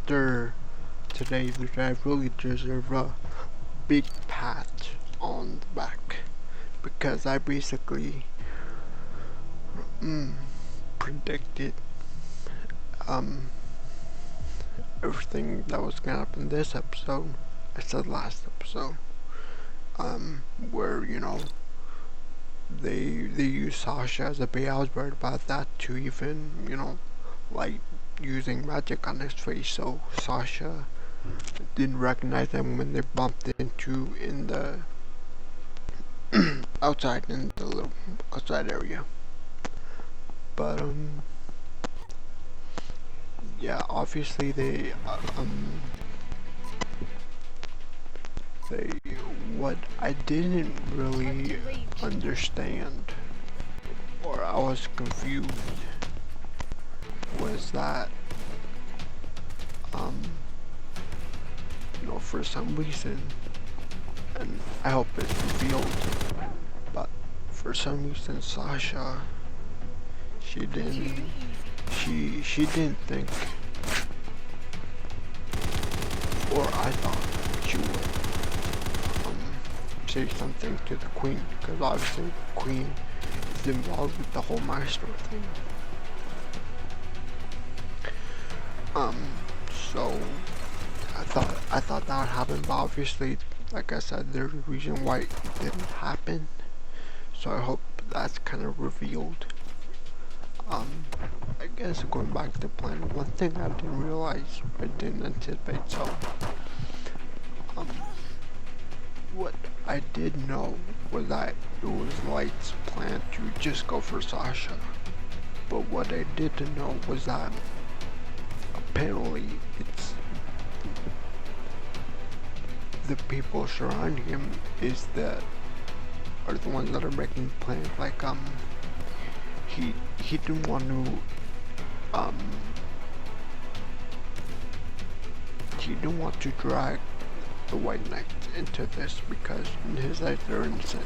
after today, I really deserve a big pat on the back because I basically predicted everything that was gonna happen this episode. I said last episode, where they use Sasha as a bait. I was worried about that to even like using magic on his face, so Sasha didn't recognize them when they bumped into in the outside in the little outside area. But yeah, obviously they what I didn't really understand, or I was confused, was that for some reason, and I hope it's revealed, but for some reason Sasha, she didn't think, or I thought she would say something to the queen, because obviously the queen is involved with the whole maestro thing. So I thought that would happen, but obviously, like I said, there's a reason why it didn't happen. So I hope that's kind of revealed. I guess going back to the plan, one thing I didn't realize, I didn't anticipate, so what I did know was that it was Light's plan to just go for Sasha. But what I didn't know was that apparently it's the people surrounding him are the ones that are making plans. Like he didn't want to drag the White Knights into this because in his eyes they're innocent.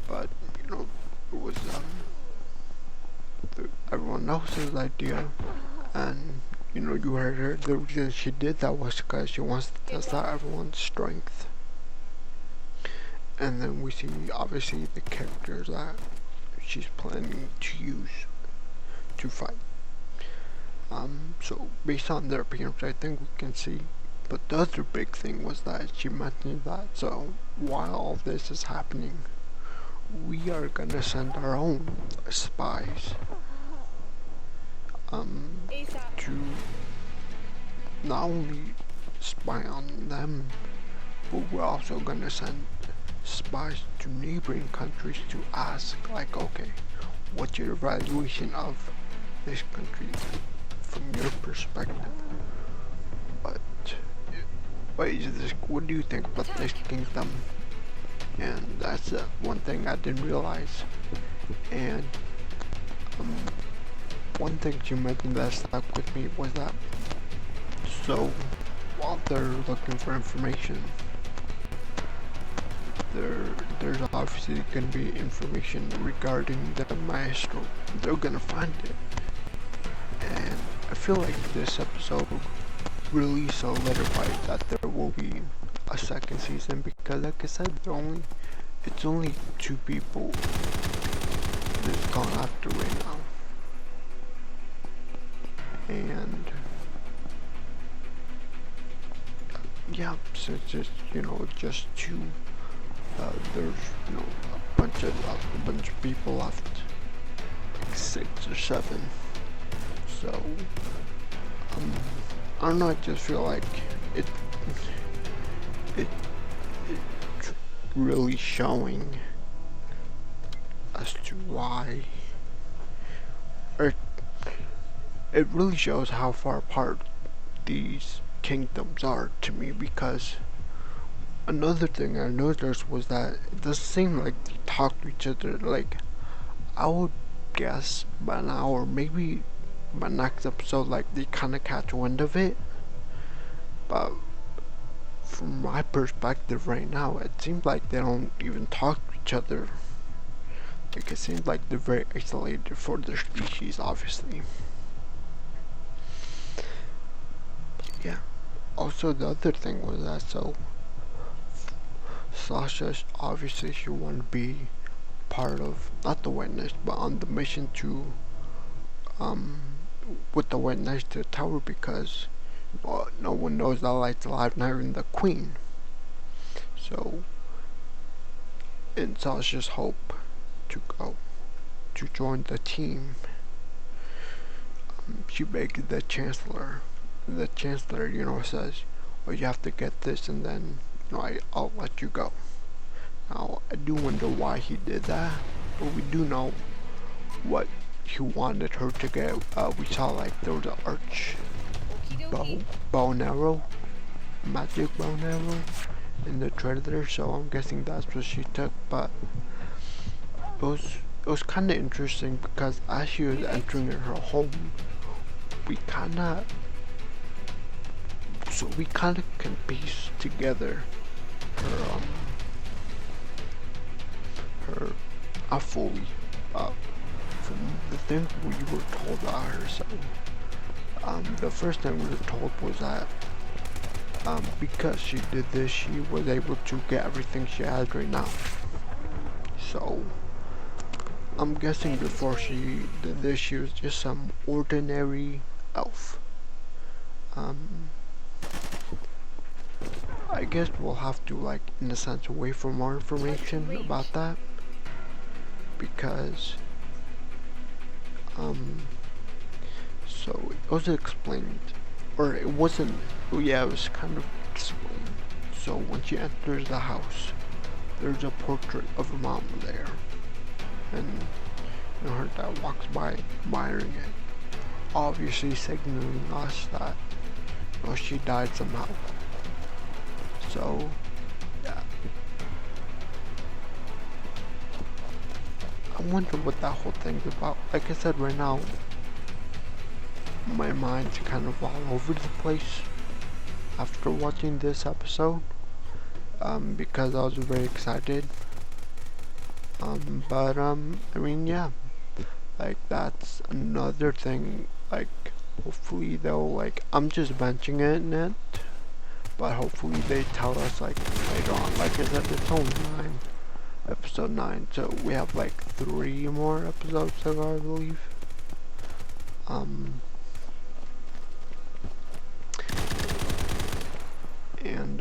But it was everyone else's idea, and you heard her. The reason she did that was because she wants to test out everyone's strength. And then we see obviously the characters that she's planning to use to fight. So based on their appearance, I think we can see. But the other big thing was that she mentioned that, so while all this is happening, we are gonna send our own spies to not only spy on them, but we're also gonna send spies to neighboring countries to ask, like, okay, what's your evaluation of this country from your perspective? What do you think about this kingdom? And that's one thing I didn't realize. And one thing she mentioned that stuck with me was that, so while they're looking for information, there's obviously going to be information regarding the maestro. They're going to find it. And I feel like this episode really solidified that there will be a second season, because like I said, it's only 2 people that's gone after right now. And yeah, so it's just just 2. There's a bunch of people left, like 6 or 7. So I don't know. I just feel like it's really showing as to why, or it really shows how far apart these kingdoms are to me, because another thing I noticed was that it doesn't seem like they talk to each other. Like, I would guess by now, or maybe by next episode, like, they kind of catch wind of it. But from my perspective right now, it seems like they don't even talk to each other. Like, it seems like they're very isolated for their species, obviously. yeah. Also, the other thing was that Sasha obviously she wanted to be part of not the witness, but on the mission to um with the witness to the tower because no one knows that Light's alive, not even the queen. So, in Sasha's hope to go to join the team, she begged the chancellor. The chancellor, says, "Oh, you have to get this, and then I'll let you go." Now, I do wonder why he did that, but we do know what he wanted her to get. We saw like there was an arch bow and arrow, magic bow and arrow in the trailer, so I'm guessing that's what she took. But it was kind of interesting because as she was entering her home, we kind of can piece together her her fully from the things we were told about her. So the first thing we were told was that because she did this, she was able to get everything she has right now. So I'm guessing before she did this, she was just some ordinary elf. I guess we'll have to, like, in a sense, wait for more information about that, because so it was explained, or it wasn't. Yeah, it was kind of explained. So when she enters the house, there's a portrait of her mom there, and her dad walks by admiring it, obviously signaling us that she died somehow. So yeah, I wonder what that whole thing's about. Like I said, right now my mind's kind of all over the place after watching this episode, because I was very excited. But I mean, yeah, like that's another thing. Like, hopefully they'll, like, I'm just mentioning it, but hopefully they tell us like later on. Like I said, it's only episode 9, so we have like 3 more episodes to go, I believe. And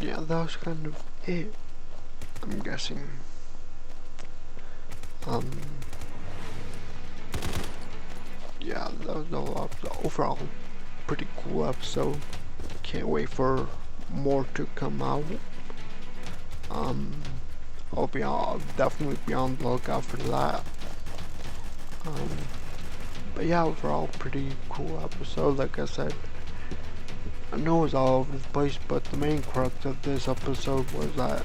yeah, that was kind of it, I'm guessing. Yeah, that was the overall pretty cool episode. Can't wait for more to come out. I'll definitely be on the lookout for that. But yeah, overall pretty cool episode. Like I said, I know it's all over the place, but the main crux of this episode was that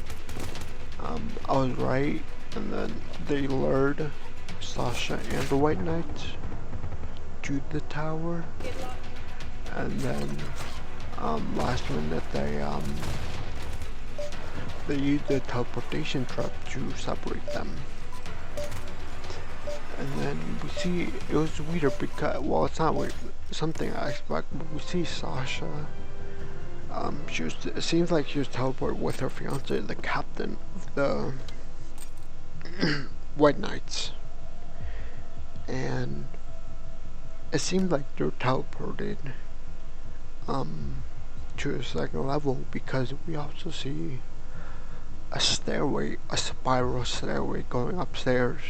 I was right, and then they lured Sasha and the White Knight to the tower, and then last minute they used the teleportation truck to separate them. And then we see, it was weird because, well, it's not weird, something I expect, but we see Sasha, it seems like she was teleported with her fiance, the captain of the White Knights. And it seemed like they're teleported to a second level, because we also see a stairway, a spiral stairway going upstairs,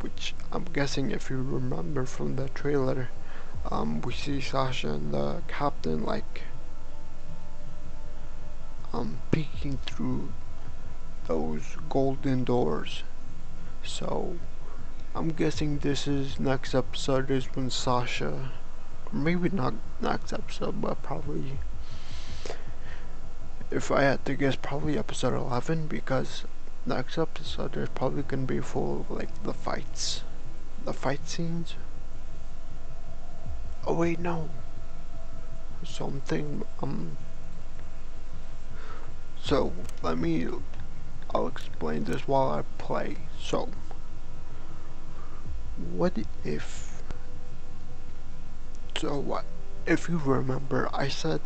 which I'm guessing, if you remember from the trailer, we see Sasha and the captain like peeking through those golden doors. So I'm guessing this is next episode is when Sasha, or maybe not next episode, but probably, if I had to guess, probably episode 11, because next episode is probably gonna be full of like the fight scenes. Oh wait, no, something. So I'll explain this while I play. So, what if? So what? if you remember, I said,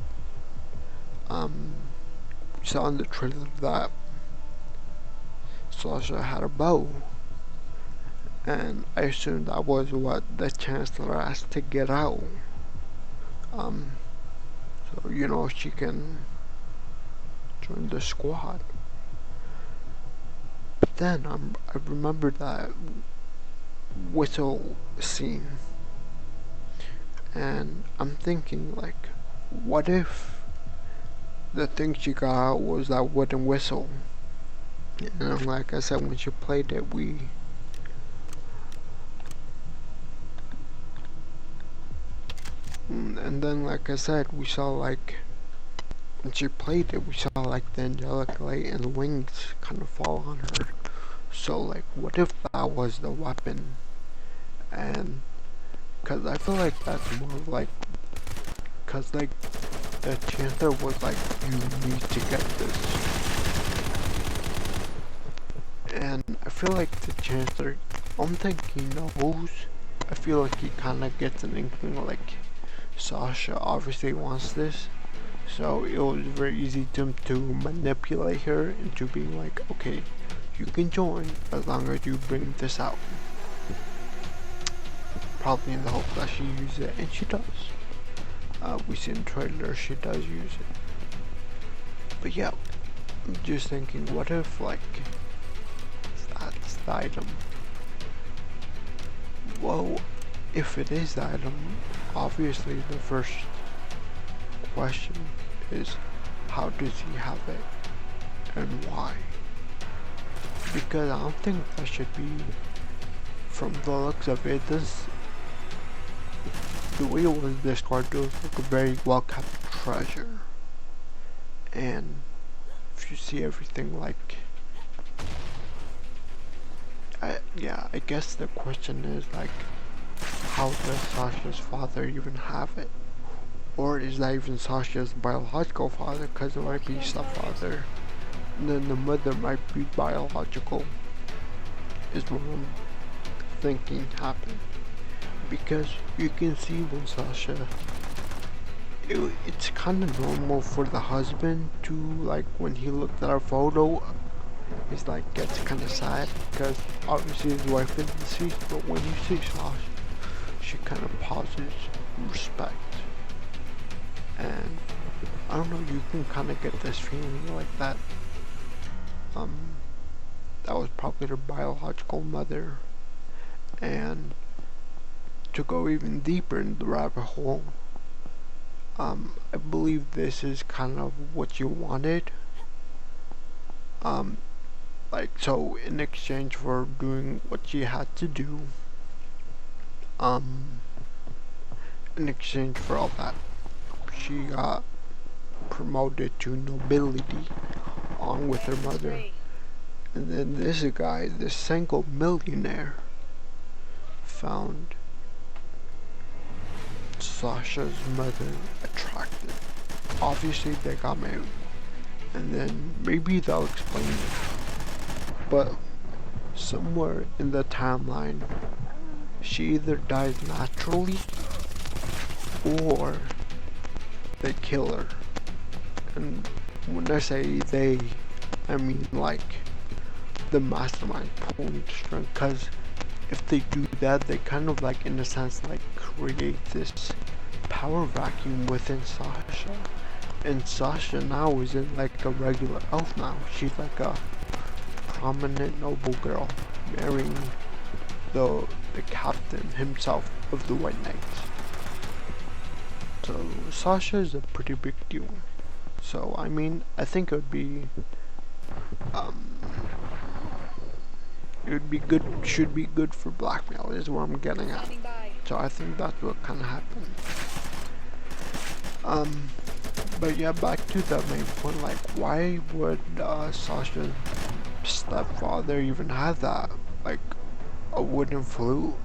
saw in the trailer that Sasha had a bow, and I assumed that was what the Chancellor asked to get out. So you know she can join the squad. But then I remembered that whistle scene, and I'm thinking like, what if the thing she got out was that wooden whistle? And like I said, when she played it, and then like I said, we saw like, when she played it, we saw like the angelic light and wings kind of fall on her. So like, what if that was the weapon? And cause I feel like that's more like, cause like the Chancellor was like, you need to get this. And I feel like the Chancellor, I don't think he knows. I feel like he kind of gets an inkling like Sasha obviously wants this. So it was very easy to manipulate her into being like, okay, you can join as long as you bring this out. Probably in the hope that she uses it, and she does. We see in the trailer she does use it. But yeah, I'm just thinking, what if like that's the item? Well, if it is the item, obviously the first question is, how does he have it and why? Because I don't think that should be, from the looks of it, the way it was described, it was like a very well kept treasure. And if you see everything like, I guess the question is like, how does Sasha's father even have it? Or is that even Sasha's biological father? Because it might be stepfather, and then the mother might be biological, is what I'm thinking happened. Because you can see when Sasha, it's kind of normal for the husband to, like, when he looked at our photo, he's like, gets kind of sad because obviously his wife is deceased. But when you see Sasha, she kind of pauses, respect. And I don't know, you can kind of get this feeling like that that was probably their biological mother. And to go even deeper in the rabbit hole, I believe this is kind of what you wanted. Like, so in exchange for doing what she had to do, in exchange for all that, she got promoted to nobility along with her mother. And then this guy, this single millionaire, found Sasha's mother attractive. Obviously they got married, and then maybe they'll explain it. But somewhere in the timeline, she either dies naturally or they kill her. And when I say they, I mean like the mastermind pulling the string, because if they do that, they kind of like, in a sense, like create this power vacuum within Sasha. And Sasha now isn't like a regular elf now. She's like a prominent noble girl marrying the captain himself of the White Knights. So Sasha is a pretty big deal. So I mean, I think it would be good, should be good for blackmail is what I'm getting at. So I think that's what kind of happened. But yeah, back to the main point, like, why would Sasha's stepfather even have that? Like, a wooden flute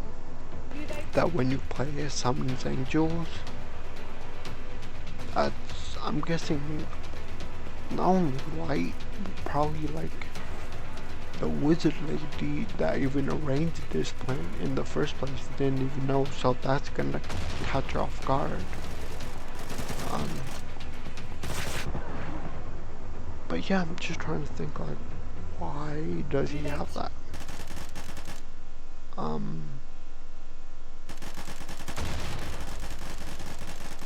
that when you play it summons angels? That's, I'm guessing, not only white, probably like the wizard lady that even arranged this plan in the first place didn't even know, so that's gonna catch her off guard. Um, but yeah, I'm just trying to think like, why does he have that?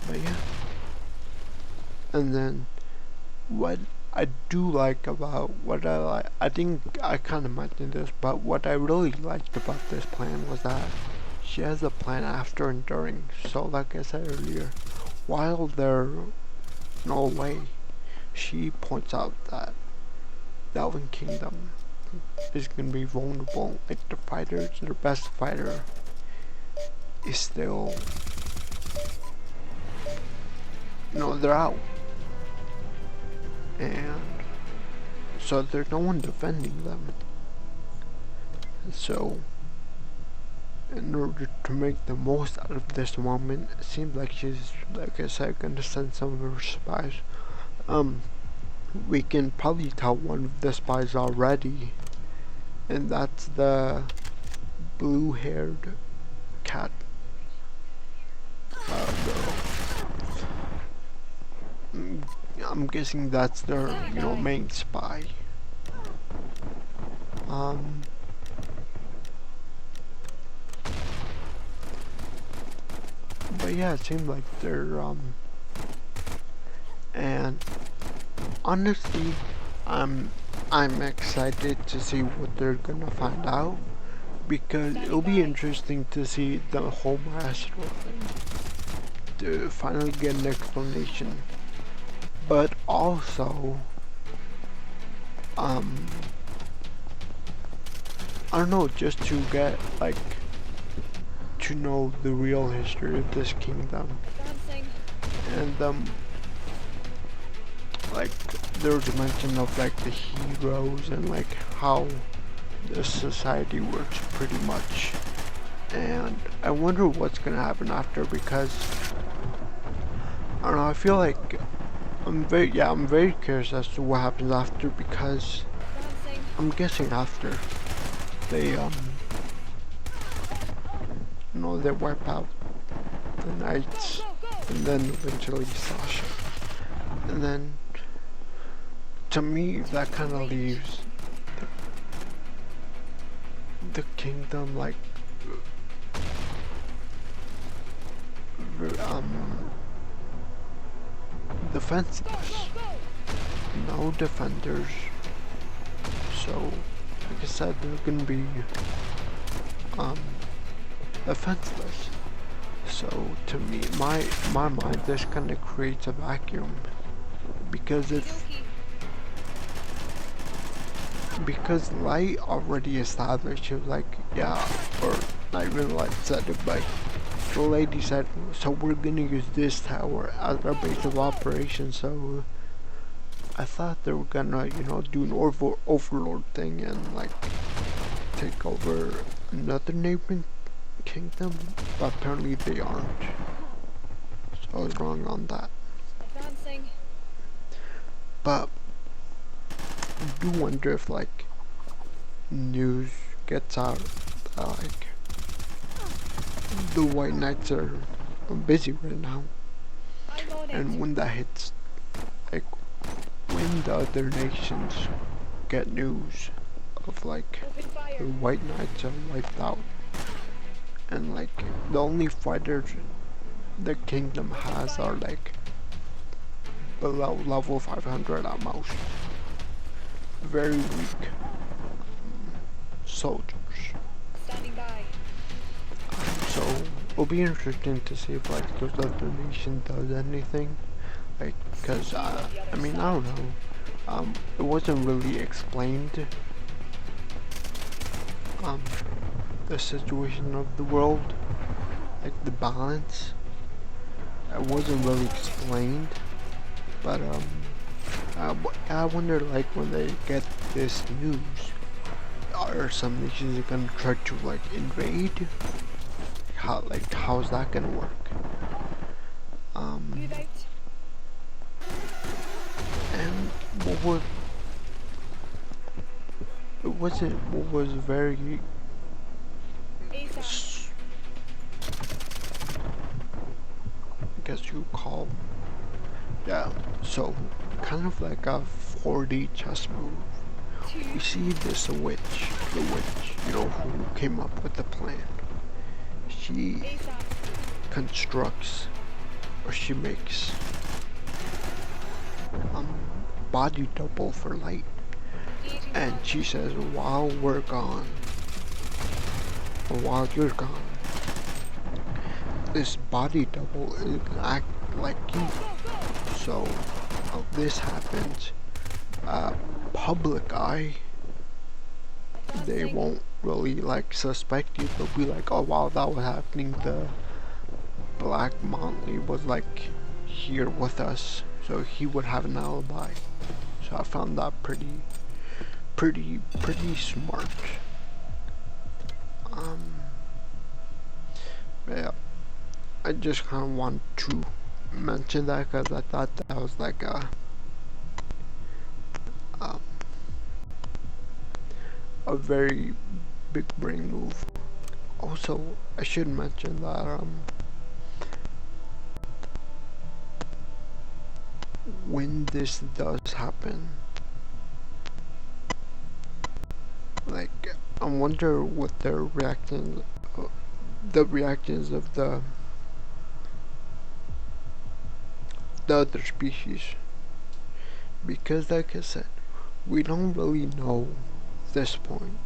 But yeah. And then what I do like about I think I kind of mentioned this, but what I really liked about this plan was that she has a plan after and during. So like I said earlier, while they're no way, she points out that the Elven Kingdom is gonna be vulnerable. Like the fighters, their best fighter is still, they're out. And so there's no one defending them. So in order to make the most out of this moment, it seems like she's, like I said, gonna send some of her spies. We can probably tell one of the spies already, and that's the blue-haired cat girl. I'm guessing that's their, main spy. But yeah, it seems like they're, and honestly, I'm excited to see what they're gonna find out, because it'll be interesting to see the whole maestro thing, to finally get an explanation. But also, I don't know, just to get, like, to know the real history of this kingdom. And, like, there was a mention of, like, the heroes and, like, how the society works pretty much. And I wonder what's gonna happen after, because, I don't know, I feel like I'm very curious as to what happens after, because I'm guessing after they, they wipe out the knights, and then eventually Sasha. And then, to me, that kind of leaves the kingdom, like, defenseless. No defenders. So, like I said, they're gonna be, defenseless. So, to me, my mind, this kind of creates a vacuum. Because because Light already established, she was like, yeah, or not even Light said it, but the lady said, so we're gonna use this tower as our base of operations. So I thought they were gonna, do an overlord thing and, like, take over another neighboring kingdom, but apparently they aren't. So I was wrong on that. But I do wonder if, like, news gets out that, like, the White Knights are busy right now, and when that hits, like, when the other nations get news of, like, the White Knights are wiped out, and, like, the only fighters the kingdom has are, like, below level 500 at most, very weak soldiers. So it'll be interesting to see if, like, those other nation does anything, like, cause I mean, I don't know, it wasn't really explained, the situation of the world, like the balance, it wasn't really explained, but I wonder, like, when they get this news, are some nations gonna try to, like, invade? How's that gonna work? And what was very, I guess you call Yeah, so kind of like a 4D chess move. We see this witch, the witch, you know, who came up with the plan. She constructs, or she makes, body double for light. And she says, while we're gone, or while you're gone, this body double is gonna act like you. So, this happens, public eye, they won't really like suspect you. They'll be like, oh wow, that was happening. The Black Motley was like here with us, so he would have an alibi. So I found that pretty smart. Yeah, I just kind of want to mention that because I thought that was like a very big brain move. Also, I should mention that when this does happen, like I wonder what their reactions, the reactions of the other species, because like I said, we don't really know at this point.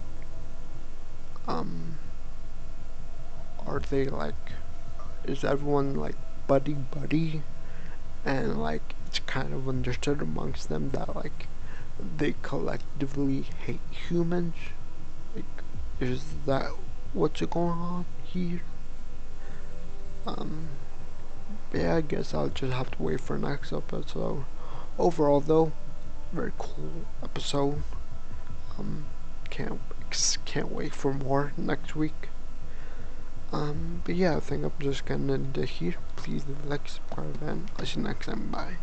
Are they like, is everyone like buddy and like it's kind of understood amongst them that like they collectively hate humans? Like, is that what's going on here? Yeah, I guess I'll just have to wait for next episode. Overall though, very cool episode. Can't wait for more next week. But yeah, I think I'm just gonna end it here. Please like, subscribe, and I'll see you next time. Bye.